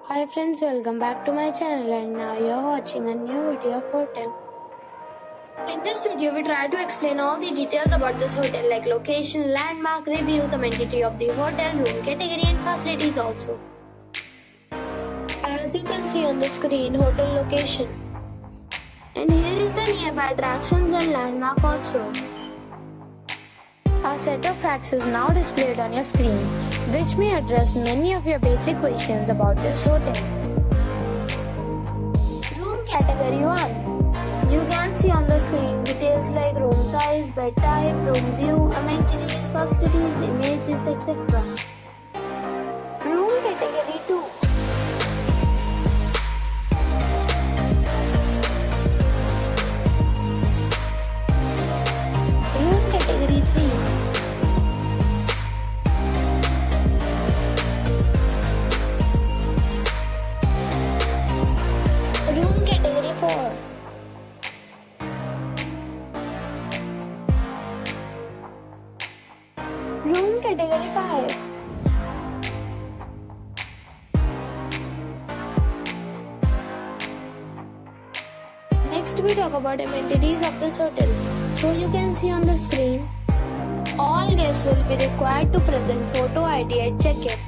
Hi friends, welcome back to my channel and now you are watching a new video of hotel. In this video, we try to explain all the details about this hotel like location, landmark, reviews, amenity of the hotel, room category and facilities also. As you can see on the screen, hotel location. And here is the nearby attractions and landmark also. A set of facts is now displayed on your screen, which may address many of your basic questions about this hotel. Room category 1. You can see on the screen details like room size, bed type, room view, amenities, facilities, images, etc. Room category 2. Room category 3. Room category 4. Room category 5. Next we talk about amenities of this hotel. So you can see on the screen, all guests will be required to present photo ID at check-in.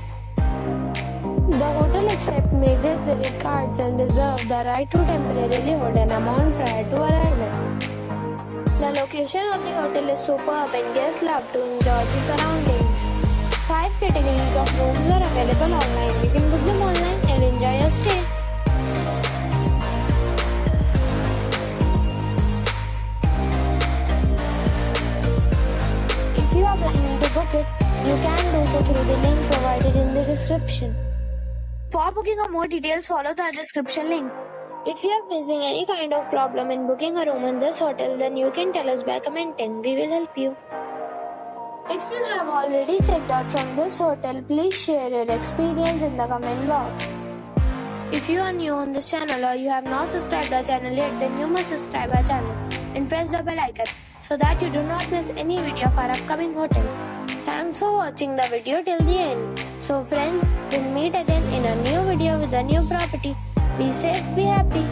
The hotel accepts major credit cards and reserves the right to temporarily hold an amount prior to arrival. The location of the hotel is superb and guests love to enjoy the surroundings. 5 categories of rooms are available online. You can book them online and enjoy your stay. If you are planning to book it, you can do so through the link provided in the description. For booking or more details, follow the description link. If you are facing any kind of problem in booking a room in this hotel, then you can tell us by commenting. We will help you. If you have already checked out from this hotel, please share your experience in the comment box. If you are new on this channel or you have not subscribed our channel yet, then you must subscribe our channel and press the bell icon so that you do not miss any video of our upcoming hotel. Thanks for watching the video till the end. So friends, we'll meet again in a new video with a new property. Be safe, be happy.